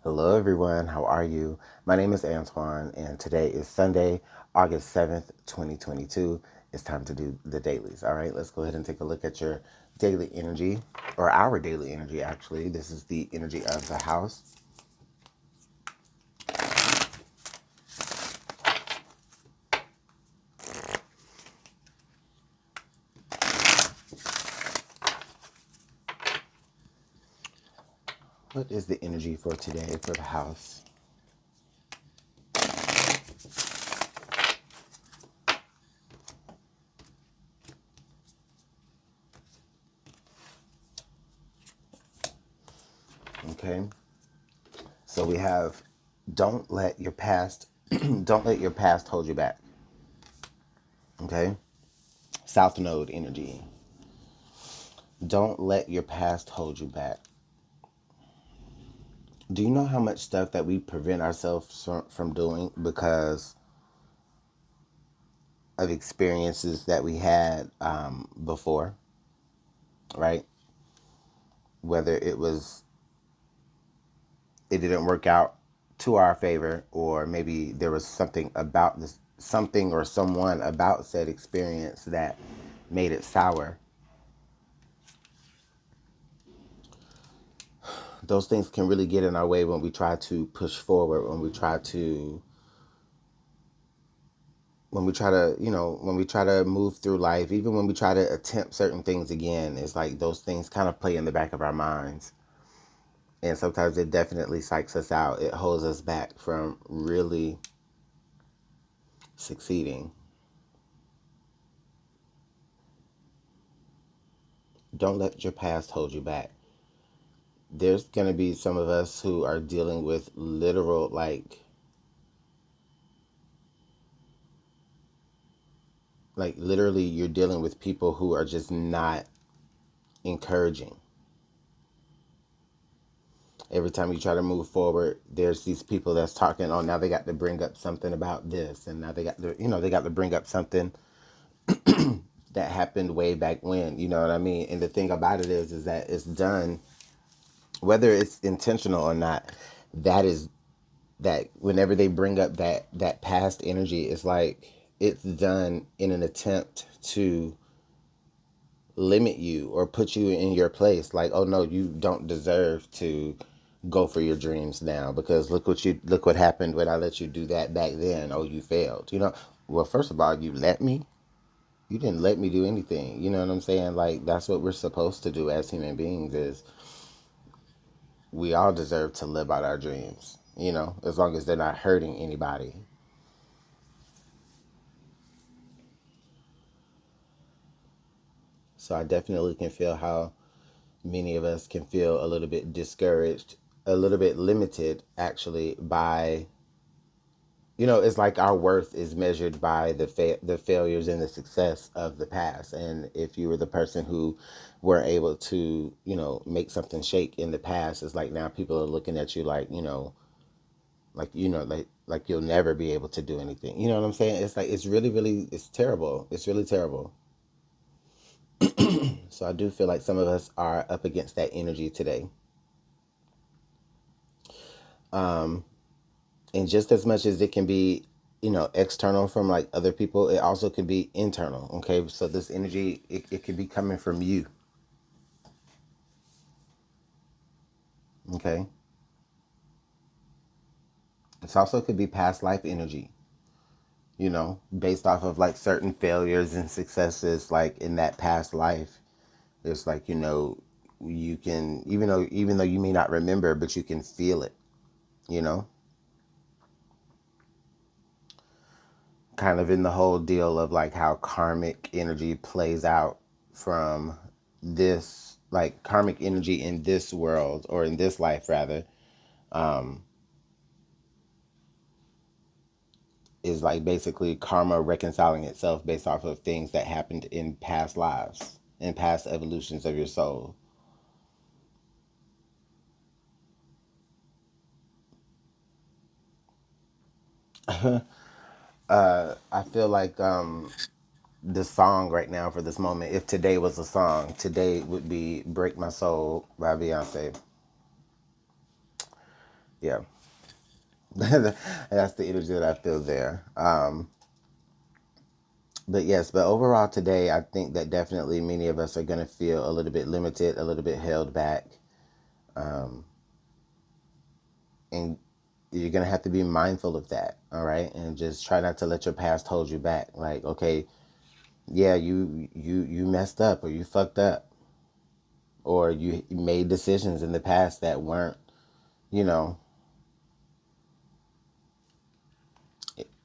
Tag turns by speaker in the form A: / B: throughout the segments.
A: Hello, everyone. How are you? My name is Antoine, and today is Sunday, August 7th, 2022. It's time to do the dailies. All right, let's go ahead and take a look at your daily energy, or our daily energy, actually. This is the energy of the house. What is the energy for today for the house? Okay, so we have don't let your past don't let your past hold you back. Okay, South Node energy. Don't let your past hold you back. Do you know how much stuff that we prevent ourselves from doing because of experiences that we had before, right? Whether it didn't work out to our favor, or maybe there was something or someone about said experience that made it sour. Those things can really get in our way when we try to push forward, when we try to move through life, even when we try to attempt certain things again. It's like those things kind of play in the back of our minds. And sometimes it definitely psychs us out. It holds us back from really succeeding. Don't let your past hold you back. There's going to be some of us who are dealing with literal, like literally, you're dealing with people who are just not encouraging. Every time you try to move forward, there's these people that's talking. Oh, now they got to bring up something about this, and now they got to bring up something that happened way back when. You know what I mean? And the thing about it is that it's done, whether it's intentional or not. That is that whenever they bring up that past energy, it's like it's done in an attempt to limit you or put you in your place. Like, oh no, you don't deserve to go for your dreams now because look what happened when I let you do that back then. Oh, you failed. Well, first of all, you didn't let me do anything. You know what I'm saying? Like, that's what we're supposed to do as human beings. Is we all deserve to live out our dreams, as long as they're not hurting anybody. So I definitely can feel how many of us can feel a little bit discouraged, a little bit limited, actually, by, it's like our worth is measured by the failures and the success of the past. And if you were the person who weren't able to, make something shake in the past, it's like now people are looking at you like, like you'll never be able to do anything. You know what I'm saying? It's like it's really, really, it's terrible. It's really terrible. So I do feel like some of us are up against that energy today. And just as much as it can be, external from like other people, it also can be internal. Okay, so this energy, it could be coming from you. Okay, it also could be past life energy, based off of like certain failures and successes like in that past life. It's like, you can, even though you may not remember, but you can feel it, you know kind of in the whole deal of like how karmic energy plays out from this, like karmic energy in this world, or in this life rather, um, is like basically karma reconciling itself based off of things that happened in past lives, in past evolutions of your soul. I feel like the song right now for this moment, if today was a song, today would be Break My Soul by Beyonce. Yeah. That's the energy that I feel there. But yes, but overall today, I think that definitely many of us are going to feel a little bit limited, a little bit held back. Um, and you're going to have to be mindful of that. All right. And just try not to let your past hold you back. Like, okay, yeah, you messed up, or you fucked up, or you made decisions in the past that weren't, you know,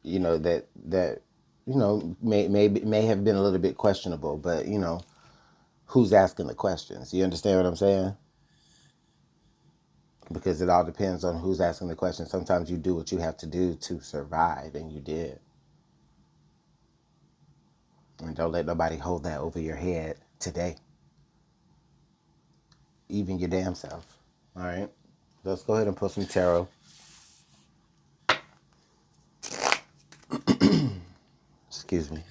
A: that may have been a little bit questionable, but who's asking the questions? You understand what I'm saying? Because it all depends on who's asking the question. Sometimes you do what you have to do to survive, and you did. And don't let nobody hold that over your head today, even your damn self. All right, let's go ahead and put some tarot. Excuse me.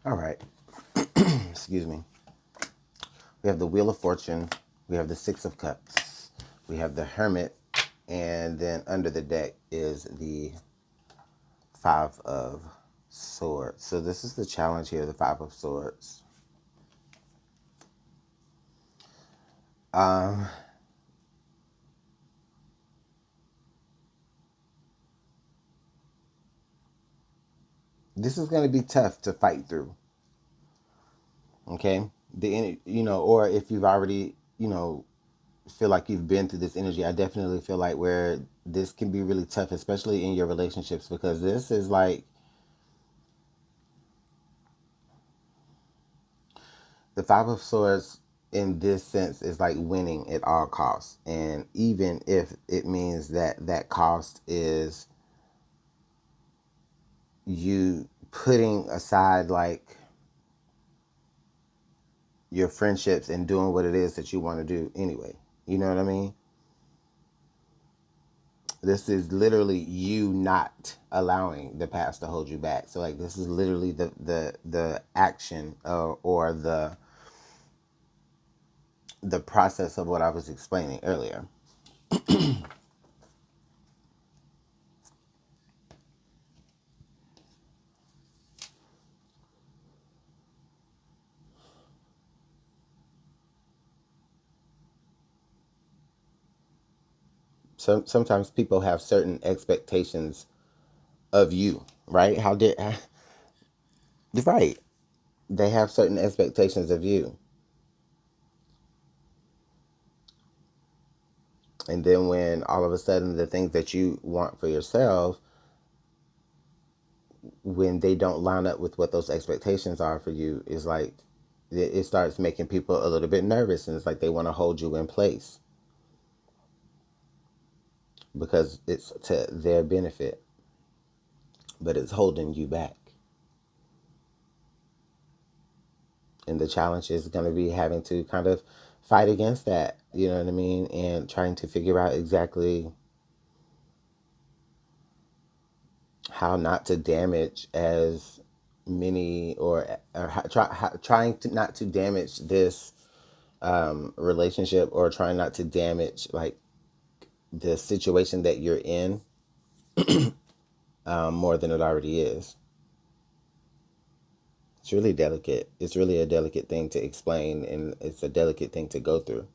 A: All right. Excuse me. We have the Wheel of Fortune. We have the Six of Cups. We have the Hermit. And then under the deck is the Five of Swords. So this is the challenge here, the Five of Swords. Um, this is going to be tough to fight through. Okay? Or if you've already, feel like you've been through this energy, I definitely feel like where this can be really tough, especially in your relationships, because this is like the Five of Swords in this sense is like winning at all costs. And even if it means that that cost is you putting aside like your friendships and doing what it is that you want to do anyway. You know what I mean? This is literally you not allowing the past to hold you back. So like this is literally the action or the process of what I was explaining earlier. Sometimes people have certain expectations of you, right? Right? They have certain expectations of you, and then when all of a sudden the things that you want for yourself, when they don't line up with what those expectations are for you, is like it starts making people a little bit nervous, and it's like they want to hold you in place because it's to their benefit, but it's holding you back. And the challenge is going to be having to kind of fight against that, you know what I mean? And trying to figure out exactly how not to damage as many trying to not to damage this relationship, or trying not to damage like the situation that you're in more than it already is. It's really delicate. It's really a delicate thing to explain, and it's a delicate thing to go through,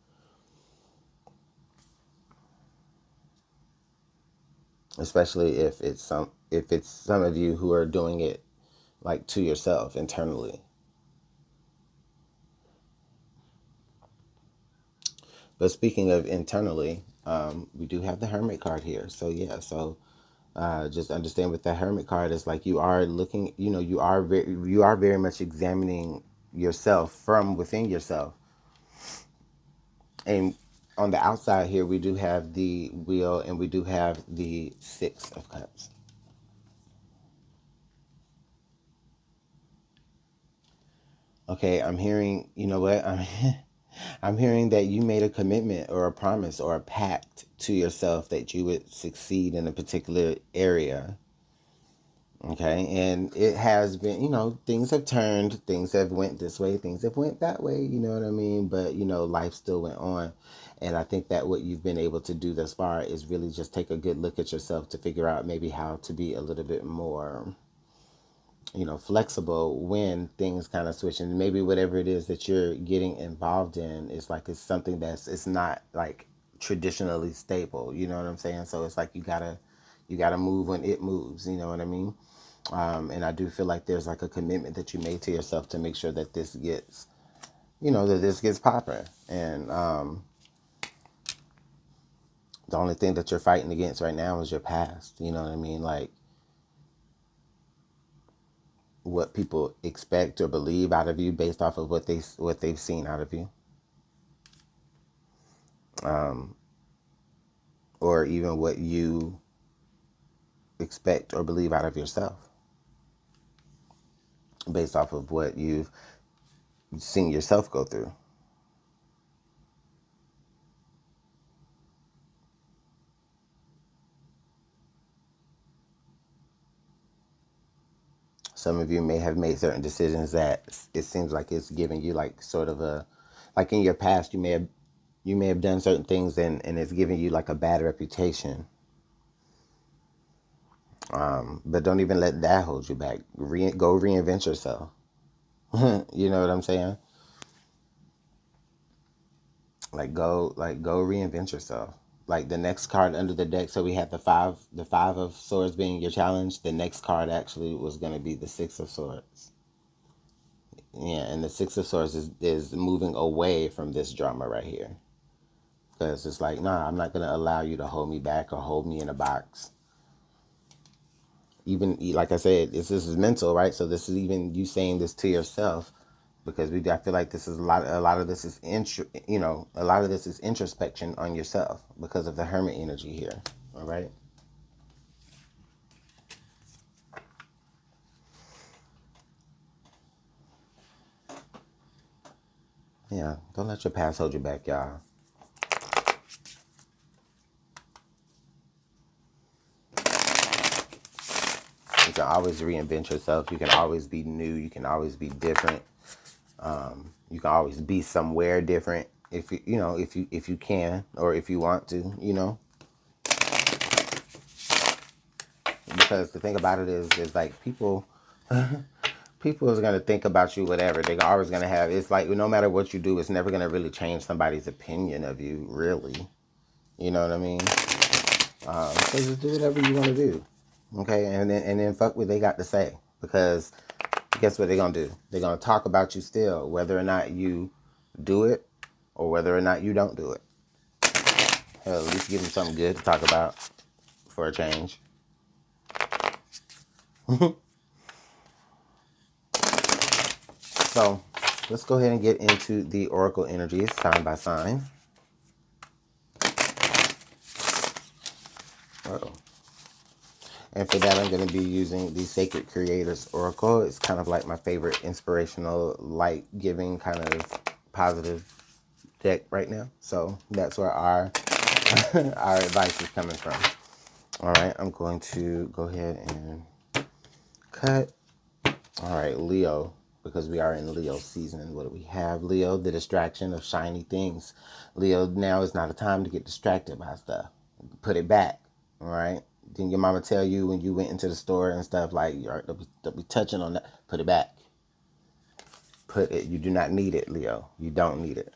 A: especially if it's some of you who are doing it like to yourself internally. But speaking of internally, we do have the Hermit card here. So yeah, so Just understand with the Hermit card, it's like you are looking, you are very much examining yourself from within yourself. And on the outside here, we do have the Wheel and we do have the Six of Cups. Okay, I'm hearing, you know what? I'm hearing that you made a commitment or a promise or a pact to yourself that you would succeed in a particular area. Okay, and it has been, things have turned, things have went this way, things have went that way, you know what I mean? But, life still went on. And I think that what you've been able to do thus far is really just take a good look at yourself to figure out maybe how to be a little bit more, flexible when things kind of switch. And maybe whatever it is that you're getting involved in is like it's something it's not like traditionally stable. You know what I'm saying? So it's like you gotta move when it moves. You know what I mean? And I do feel like there's like a commitment that you made to yourself to make sure that this gets popping. And the only thing that you're fighting against right now is your past. You know what I mean? Like what people expect or believe out of you based off of what they've seen out of you, or even what you expect or believe out of yourself based off of what you've seen yourself go through. Some of you may have made certain decisions that it seems like it's giving you like sort of like in your past you may have done certain things and it's giving you like a bad reputation. But don't even let that hold you back. Go reinvent yourself. You know what I'm saying? Go reinvent yourself. Like the next card under the deck, so we have the five of swords being your challenge. The next card actually was going to be the Six of Swords. Yeah, and the Six of Swords is moving away from this drama right here. Because it's like, nah, I'm not going to allow you to hold me back or hold me in a box. Even, like I said, this is mental, right? So this is even you saying this to yourself, because I feel like this is a lot of this is a lot of this is introspection on yourself because of the Hermit energy here. All right. Yeah, don't let your past hold you back, y'all. You can always reinvent yourself. You can always be new. You can always be different. You can always be somewhere different if if you can or if you want to. Because the thing about it is like people is gonna think about you whatever. They're always gonna have. It's like no matter what you do, it's never gonna really change somebody's opinion of you. Really, you know what I mean? So just do whatever you want to do, okay? And then fuck what they got to say, because guess what they're gonna do? They're gonna talk about you still, whether or not you do it or whether or not you don't do it. Hell, at least give them something good to talk about for a change. So let's go ahead and get into the oracle energies sign by sign. Uh-oh. And for that, I'm going to be using the Sacred Creators Oracle. It's kind of like my favorite inspirational, light-giving, kind of positive deck right now. So that's where our our advice is coming from. All right, I'm going to go ahead and cut. All right, Leo, because we are in Leo season. What do we have? Leo, the distraction of shiny things. Leo, now is not a time to get distracted by stuff. Put it back. All right. Didn't your mama tell you when you went into the store and stuff like, don't be touching on that? Put it back. Put it. You do not need it, Leo. You don't need it.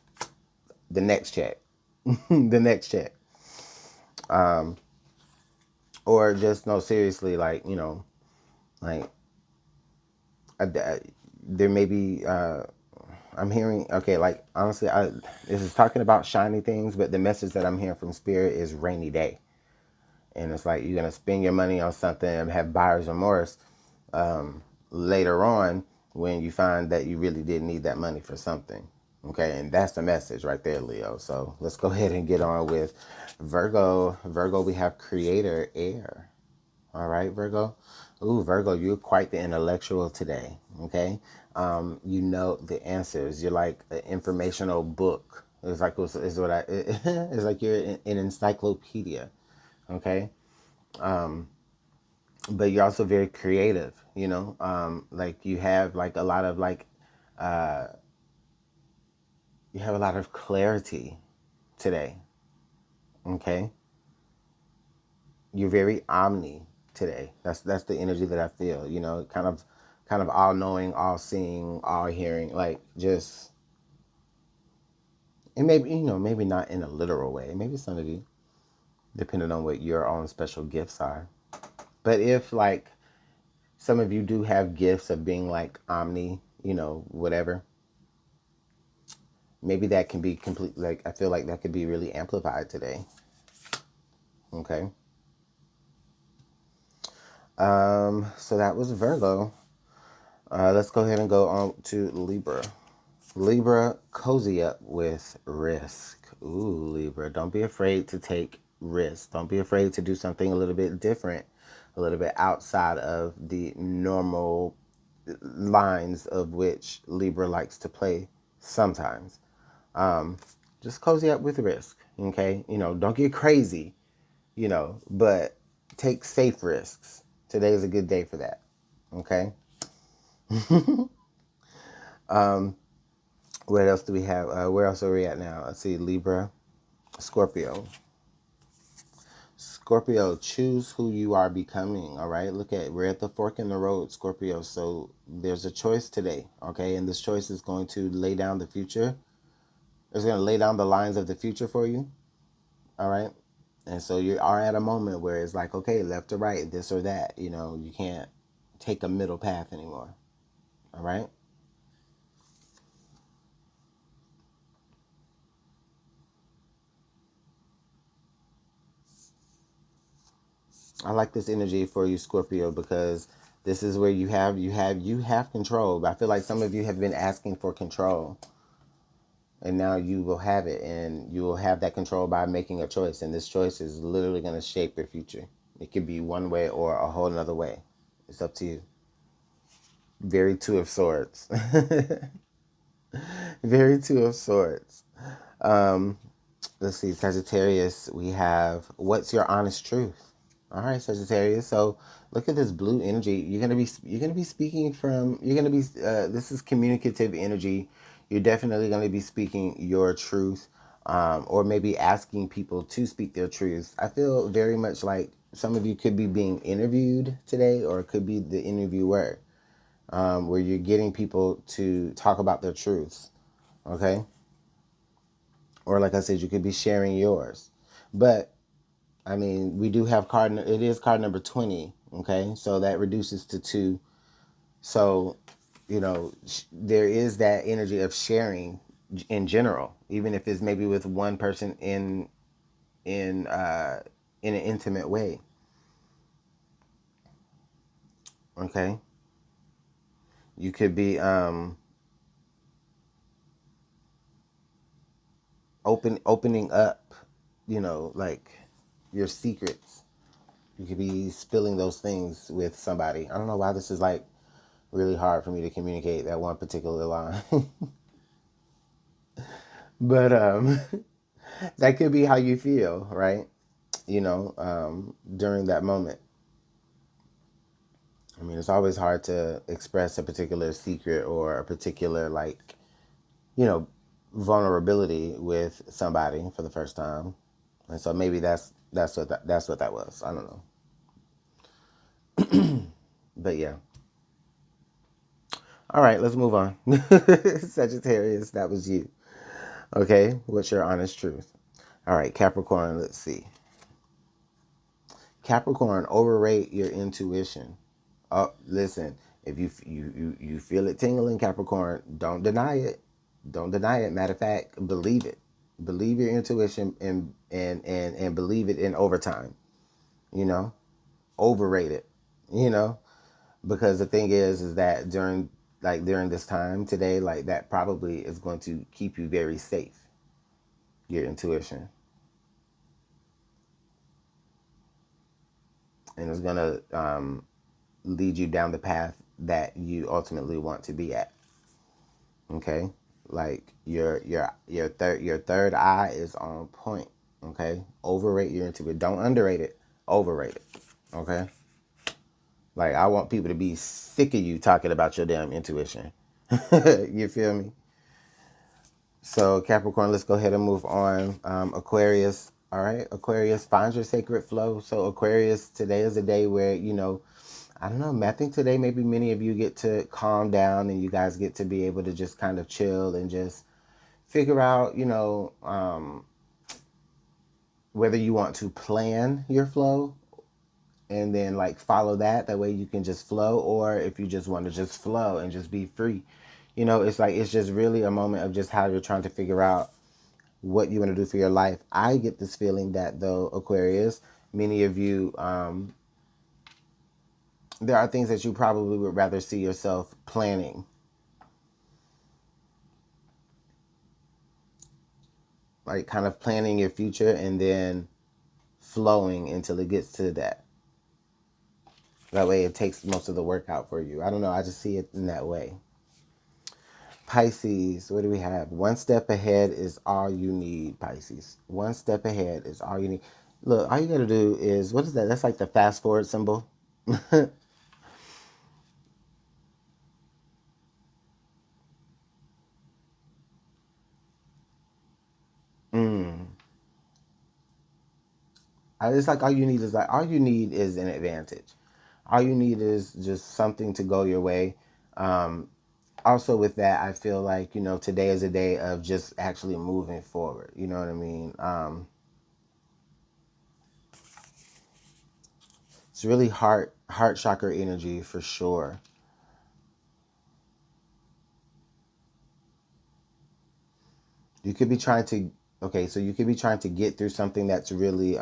A: The next check. The next check. Or just no, seriously, like like there may be. I'm hearing. Okay, like honestly, this is talking about shiny things, but the message that I'm hearing from Spirit is rainy day. And it's like you're going to spend your money on something and have buyer's remorse later on when you find that you really didn't need that money for something. Okay, and that's the message right there, Leo. So let's go ahead and get on with Virgo. Virgo, we have creator air. All right, Virgo. Ooh, Virgo, you're quite the intellectual today. Okay, you know the answers. You're like an informational book. It's what I. It's like you're an encyclopedia. Okay, but you're also very creative. You know, like you have like a lot of like you have a lot of clarity today. Okay, you're very omni today. That's the energy that I feel. You know, kind of all knowing, all seeing, all hearing. Like just, and maybe maybe not in a literal way. Maybe some of you, depending on what your own special gifts are. But if like some of you do have gifts of being like omni, whatever, maybe that can be complete. Like I feel like that could be really amplified today. Okay. So that was Virgo. Let's go ahead and go on to Libra. Libra, cozy up with risk. Ooh, Libra, don't be afraid to take risks. Don't be afraid to do something a little bit different, a little bit outside of the normal lines of which Libra likes to play sometimes. Just cozy up with risk, okay? Don't get crazy, but take safe risks. Today is a good day for that, okay? What else do we have? Where else are we at now? Let's see, Libra, Scorpio. Scorpio, choose who you are becoming, all right? We're at the fork in the road, Scorpio. So there's a choice today, okay? And this choice is going to lay down the future. It's going to lay down the lines of the future for you, all right? And so you are at a moment where it's like, okay, left or right, this or that. You can't take a middle path anymore, all right? I like this energy for you, Scorpio, because this is where you have control. But I feel like some of you have been asking for control, and now you will have it, and you will have that control by making a choice. And this choice is literally going to shape your future. It could be one way or a whole another way. It's up to you. Very Two of Swords. Very Two of Swords. Um, let's see, Sagittarius. We have what's your honest truth? All right, Sagittarius. So look at this blue energy. You're gonna be speaking from. You're gonna be. This is communicative energy. You're definitely gonna be speaking your truth, or maybe asking people to speak their truths. I feel very much like some of you could be being interviewed today, or it could be the interviewer, where you're getting people to talk about their truths. Okay, or like I said, you could be sharing yours, but I mean, we do have it is card number 20, okay? So that reduces to 2. So, there is that energy of sharing in general, even if it's maybe with one person in uh in an intimate way, okay? You could be opening up, like your secrets. You could be spilling those things with somebody. I don't know why this is like really hard for me to communicate that one particular line. But that could be how you feel, right? During that moment. I mean, it's always hard to express a particular secret or a particular like, you know, vulnerability with somebody for the first time. And so maybe that's what that was. I don't know. But yeah. All right, let's move on. Sagittarius, that was you. Okay, what's your honest truth? All right, Capricorn, let's see. Capricorn, overrate your intuition. Oh, listen, if you feel it tingling, Capricorn, don't deny it. Don't deny it. Matter of fact, believe it. Believe your intuition and believe it in overtime. you know, overrated, you know, because the thing is that during this time today, like that probably is going to keep you very safe, your intuition, and it's going to lead you down the path that you ultimately want to be at. Okay, like your third eye is on point. Okay, overrate your intuition. Don't underrate it. Overrate it. Okay, like I want people to be sick of you talking about your damn intuition. You feel me? So Capricorn, let's go ahead and move on. Aquarius. All right, Aquarius, find your sacred flow. So Aquarius, today is a day where, I don't know, I think today maybe many of you get to calm down and you guys get to be able to just kind of chill and just figure out, whether you want to plan your flow and then like follow that. That way you can just flow, or if you just want to just flow and just be free. It's like it's just really a moment of just how you're trying to figure out what you want to do for your life. I get this feeling that though, Aquarius, many of you, there are things that you probably would rather see yourself planning, like kind of planning your future and then flowing until it gets to that. That way it takes most of the work out for you. I don't know. I just see it in that way. Pisces, what do we have? One step ahead is all you need, Pisces. One step ahead is all you need. Look, all you got to do is, what is that? That's like the fast forward symbol. mm. It's like all you need is an advantage. All you need is just something to go your way. Um, Also with that, I feel like, today is a day of just actually moving forward. You know what I mean? It's really heart chakra energy for sure. You could be trying to Okay, so you could be trying to get through something that's really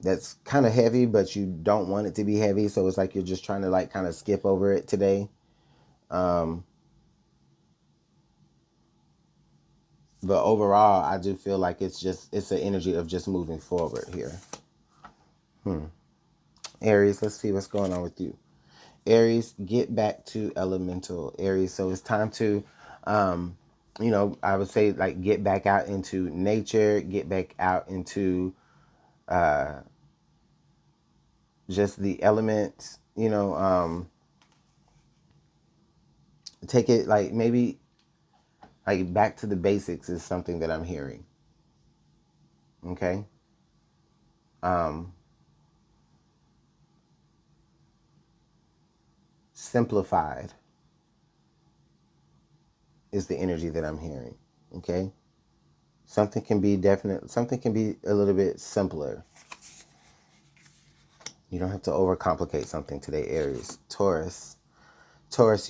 A: that's kind of heavy, but you don't want it to be heavy, so it's like you're just trying to like kind of skip over it today. Um but overall, I do feel like it's an energy of just moving forward here. Hmm. Aries, let's see what's going on with you. Aries, get back to elemental. Aries, so it's time to, I would say like get back out into nature, get back out into uh, just the elements, take it like maybe like back to the basics is something that I'm hearing. Okay. Um, Simplified is the energy that I'm hearing. Okay. Something can be a little bit simpler. You don't have to overcomplicate something today, Aries. Taurus,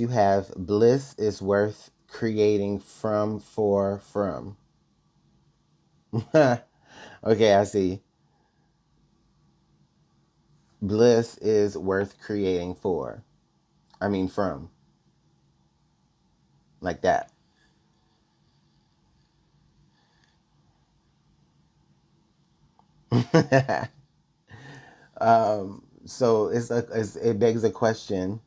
A: you have bliss is worth creating from. Okay, I see. Bliss is worth creating for. I mean, from. Like that. So it begs a question,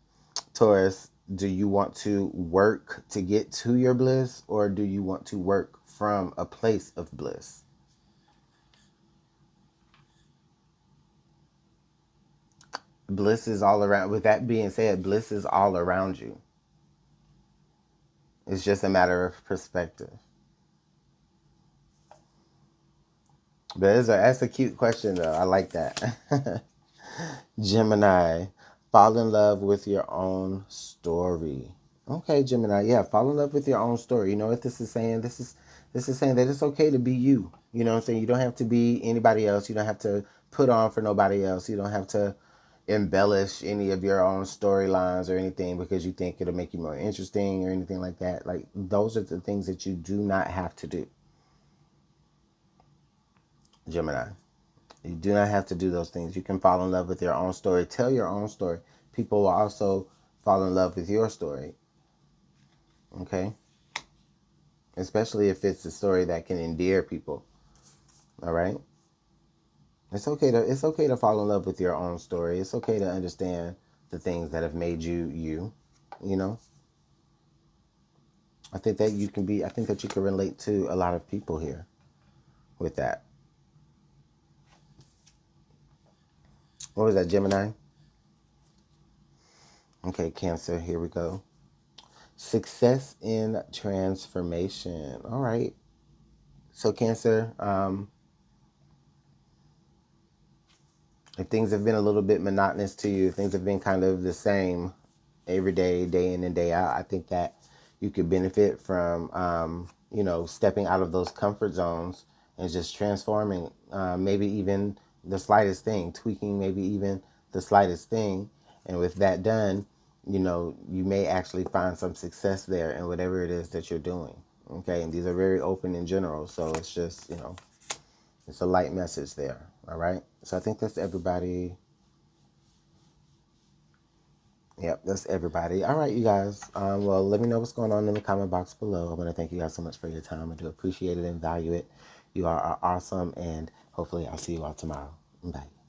A: Taurus. Do you want to work to get to your bliss, or do you want to work from a place of bliss? Bliss is all around. With that being said, bliss is all around you. It's just a matter of perspective. But that's a cute question, though. I like that. Gemini, fall in love with your own story. Okay, Gemini, yeah, fall in love with your own story. You know what this is saying? This is saying that it's okay to be you. You know what I'm saying? You don't have to be anybody else. You don't have to put on for nobody else. You don't have to embellish any of your own storylines or anything because you think it'll make you more interesting or anything like that. Like those are the things that you do not have to do. Gemini. You do not have to do those things. You can fall in love with your own story. Tell your own story. People will also fall in love with your story. Okay? Especially if it's a story that can endear people. All right? It's okay to fall in love with your own story. It's okay to understand the things that have made you you, you know? I think that you can relate to a lot of people here with that. What was that, Gemini? Okay, Cancer, here we go. Success in transformation. All right. So Cancer, if things have been a little bit monotonous to you, things have been kind of the same every day, day in and day out, I think that you could benefit from, stepping out of those comfort zones and just transforming, maybe even the slightest thing, tweaking maybe even the slightest thing. And with that done, you may actually find some success there in whatever it is that you're doing. Okay. And these are very open in general. So it's just, it's a light message there. All right. So I think that's everybody. Yep, that's everybody. All right, you guys. Well, let me know what's going on in the comment box below. I want to thank you guys so much for your time. I do appreciate it and value it. You are awesome, and hopefully I'll see you all tomorrow. Bye.